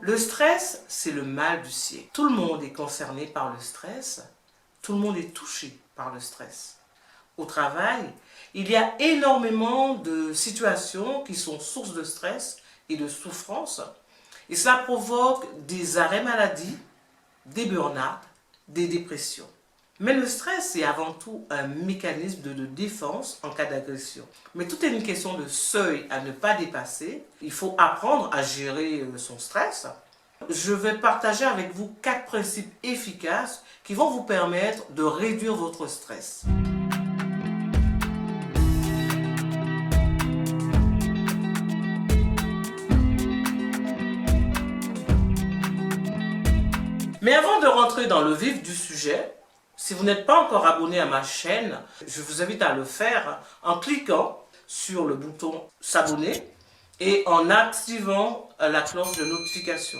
Le stress, c'est le mal du siècle. Tout le monde est concerné par le stress. Tout le monde est touché par le stress. Au travail, il y a énormément de situations qui sont sources de stress et de souffrance. Et cela provoque des arrêts maladie, des burn-out, des dépressions. Mais le stress, c'est avant tout un mécanisme de défense en cas d'agression. Mais tout est une question de seuil à ne pas dépasser. Il faut apprendre à gérer son stress. Je vais partager avec vous 4 principes efficaces qui vont vous permettre de réduire votre stress. Mais avant de rentrer dans le vif du sujet, si vous n'êtes pas encore abonné à ma chaîne, je vous invite à le faire en cliquant sur le bouton s'abonner et en activant la cloche de notification.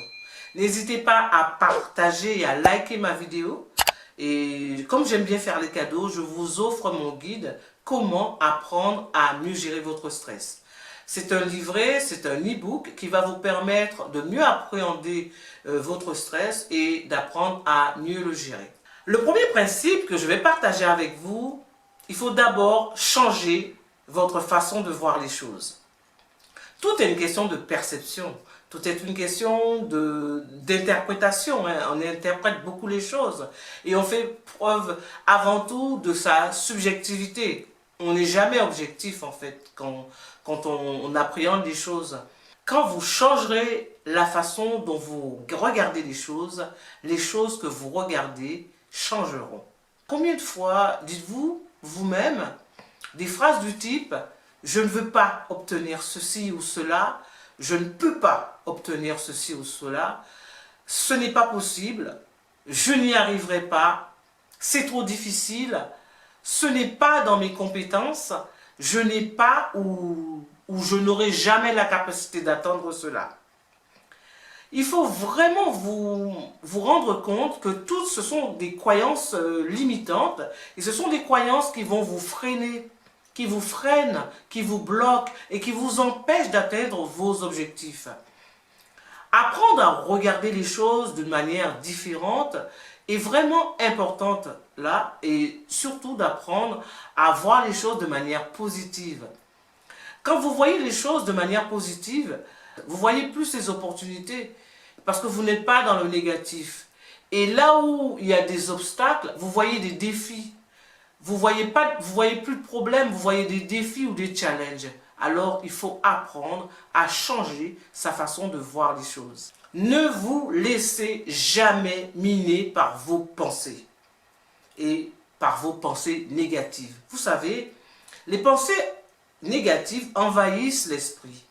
N'hésitez pas à partager et à liker ma vidéo. Et comme j'aime bien faire les cadeaux, je vous offre mon guide « Comment apprendre à mieux gérer votre stress ». C'est un livret, c'est un e-book qui va vous permettre de mieux appréhender votre stress et d'apprendre à mieux le gérer. Le premier principe que je vais partager avec vous, il faut d'abord changer votre façon de voir les choses. Tout est une question de perception, tout est une question d'interprétation. On interprète beaucoup les choses et on fait preuve avant tout de sa subjectivité. On n'est jamais objectif en fait quand on appréhende les choses. Quand vous changerez la façon dont vous regardez les choses que vous regardez changeront. Combien de fois dites-vous vous-même des phrases du type « je ne veux pas obtenir ceci ou cela »,« je ne peux pas obtenir ceci ou cela »,« ce n'est pas possible »,« je n'y arriverai pas »,« c'est trop difficile »,« ce n'est pas dans mes compétences »,« je n'ai pas ou je n'aurai jamais la capacité d'atteindre cela ». Il faut vraiment vous rendre compte que toutes ce sont des croyances limitantes et ce sont des croyances qui vont vous freiner, qui vous freinent, qui vous bloquent et qui vous empêchent d'atteindre vos objectifs. Apprendre à regarder les choses d'une manière différente est vraiment importante là et surtout d'apprendre à voir les choses de manière positive. Quand vous voyez les choses de manière positive, vous voyez plus les opportunités parce que vous n'êtes pas dans le négatif. Et là où il y a des obstacles, vous voyez des défis. Vous voyez plus de problèmes, vous voyez des défis ou des challenges. Alors il faut apprendre à changer sa façon de voir les choses. Ne vous laissez jamais miner par vos pensées et par vos pensées négatives. Vous savez, les pensées négatives envahissent l'esprit.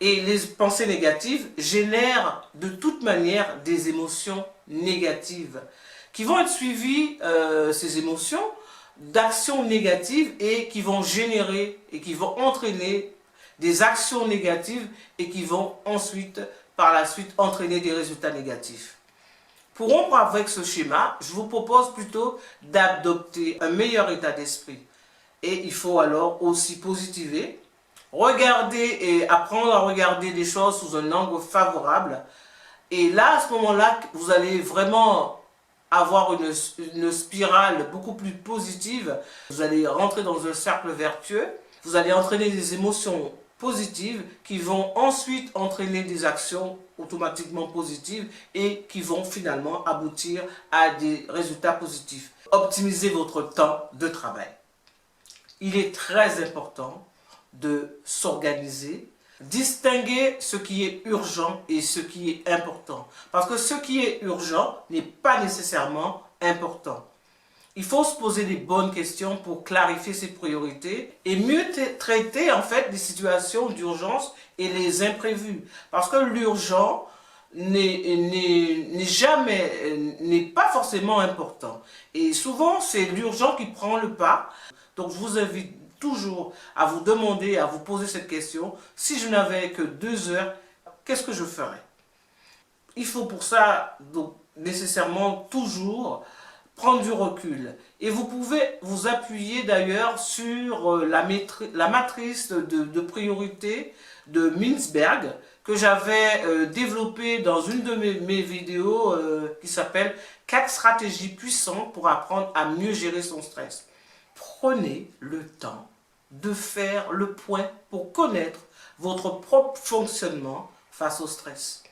Et les pensées négatives génèrent de toute manière des émotions négatives qui vont être suivies, ces émotions, d'actions négatives et qui vont générer et qui vont entraîner des actions négatives et qui vont ensuite, par la suite, entraîner des résultats négatifs. Pour rompre avec ce schéma, je vous propose plutôt d'adopter un meilleur état d'esprit. Et il faut alors aussi positiver, regarder et apprendre à regarder les choses sous un angle favorable. Et là, à ce moment-là, vous allez vraiment avoir une spirale beaucoup plus positive. Vous allez rentrer dans un cercle vertueux. Vous allez entraîner des émotions positives qui vont ensuite entraîner des actions automatiquement positives et qui vont finalement aboutir à des résultats positifs. Optimisez votre temps de travail. Il est très important de s'organiser, distinguer ce qui est urgent et ce qui est important. Parce que ce qui est urgent n'est pas nécessairement important. Il faut se poser les bonnes questions pour clarifier ses priorités et mieux traiter en fait les situations d'urgence et les imprévus. Parce que l'urgent n'est pas forcément important. Et souvent, c'est l'urgent qui prend le pas. Donc, je vous invite toujours à vous demander, à vous poser cette question. Si je n'avais que 2 heures, qu'est-ce que je ferais? Il faut pour ça, donc, nécessairement, toujours prendre du recul. Et vous pouvez vous appuyer d'ailleurs sur la matrice de priorité de Mintzberg, que j'avais développé dans une de mes vidéos qui s'appelle 4 stratégies puissantes pour apprendre à mieux gérer son stress. Prenez le temps de faire le point pour connaître votre propre fonctionnement face au stress.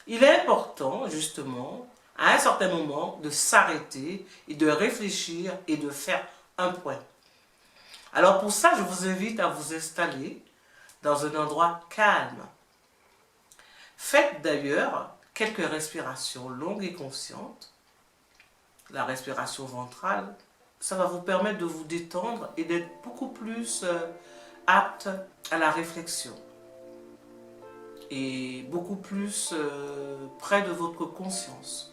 Il est important, justement, à un certain moment, de s'arrêter et de réfléchir et de faire un point. Alors pour ça, je vous invite à vous installer dans un endroit calme. Faites d'ailleurs quelques respirations longues et conscientes. La respiration ventrale, ça va vous permettre de vous détendre et d'être beaucoup plus apte à la réflexion. Et beaucoup plus près de votre conscience.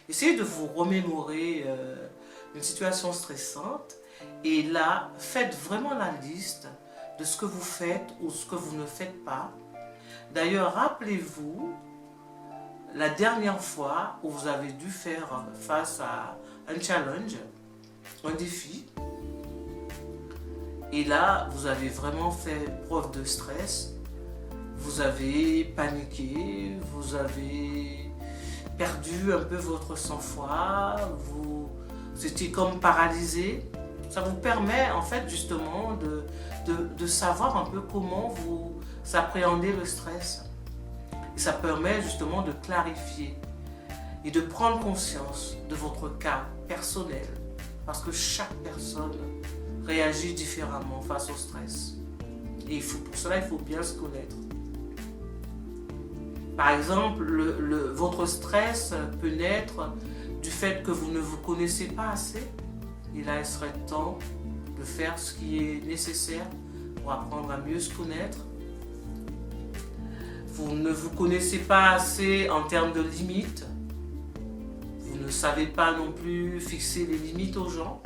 Essayez de vous remémorer une situation stressante et là, faites vraiment la liste de ce que vous faites ou ce que vous ne faites pas. D'ailleurs, rappelez-vous la dernière fois où vous avez dû faire face à un challenge, un défi, et là, vous avez vraiment fait preuve de stress, vous avez paniqué, vous avez perdu un peu votre sang-froid, vous étiez comme paralysé. Ça vous permet en fait justement de savoir un peu comment vous appréhendez le stress. Et ça permet justement de clarifier et de prendre conscience de votre cas personnel. Parce que chaque personne réagit différemment face au stress. Et pour cela, il faut bien se connaître. Par exemple, votre stress peut naître du fait que vous ne vous connaissez pas assez. Et là, il serait temps de faire ce qui est nécessaire pour apprendre à mieux se connaître. Vous ne vous connaissez pas assez en termes de limites. Vous ne savez pas non plus fixer les limites aux gens,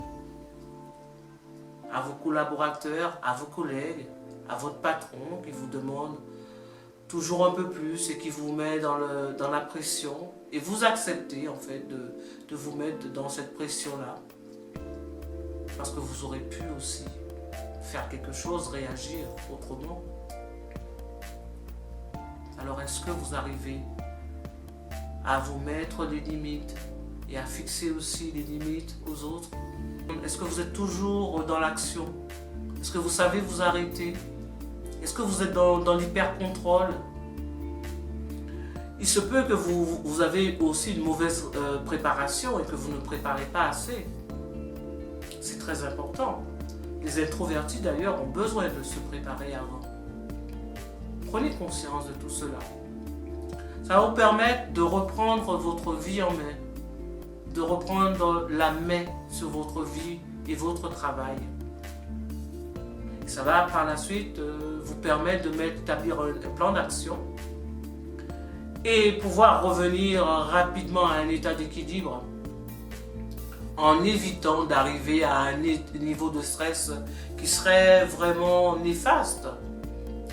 à vos collaborateurs, à vos collègues, à votre patron qui vous demande toujours un peu plus et qui vous met dans la pression. Et vous acceptez en fait de vous mettre dans cette pression-là. Parce que vous aurez pu aussi faire quelque chose, réagir autrement. Alors est-ce que vous arrivez à vous mettre des limites et à fixer aussi des limites aux autres? Est-ce que vous êtes toujours dans l'action? Est-ce que vous savez vous arrêter? Est-ce que vous êtes dans l'hyper-contrôle? Il se peut que vous avez aussi une mauvaise préparation et que vous ne préparez pas assez. C'est très important. Les introvertis d'ailleurs ont besoin de se préparer avant. Prenez conscience de tout cela. Ça va vous permettre de reprendre votre vie en main, de reprendre la main sur votre vie et votre travail. Et ça va par la suite vous permettre d'établir un plan d'action et pouvoir revenir rapidement à un état d'équilibre en évitant d'arriver à un niveau de stress qui serait vraiment néfaste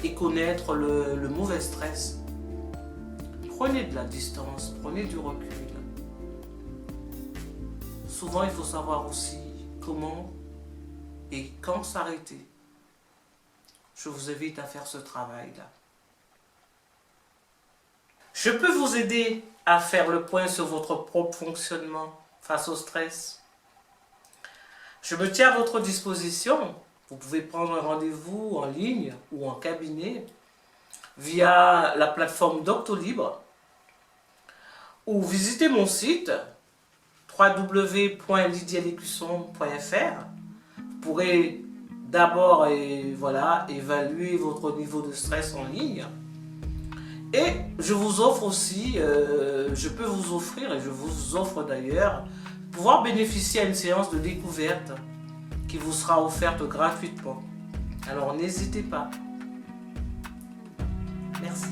et connaître le mauvais stress. Prenez de la distance, prenez du recul. Souvent, il faut savoir aussi comment et quand s'arrêter. Je vous invite à faire ce travail-là. Je peux vous aider à faire le point sur votre propre fonctionnement face au stress. Je me tiens à votre disposition. Vous pouvez prendre un rendez-vous en ligne ou en cabinet via la plateforme Doctolib ou visitez mon site www.lydialécusson.fr. Vous pourrez d'abord évaluer votre niveau de stress en ligne. Et je vous offre aussi, je peux vous offrir, et je vous offre d'ailleurs, pouvoir bénéficier à une séance de découverte qui vous sera offerte gratuitement. Alors n'hésitez pas. Merci.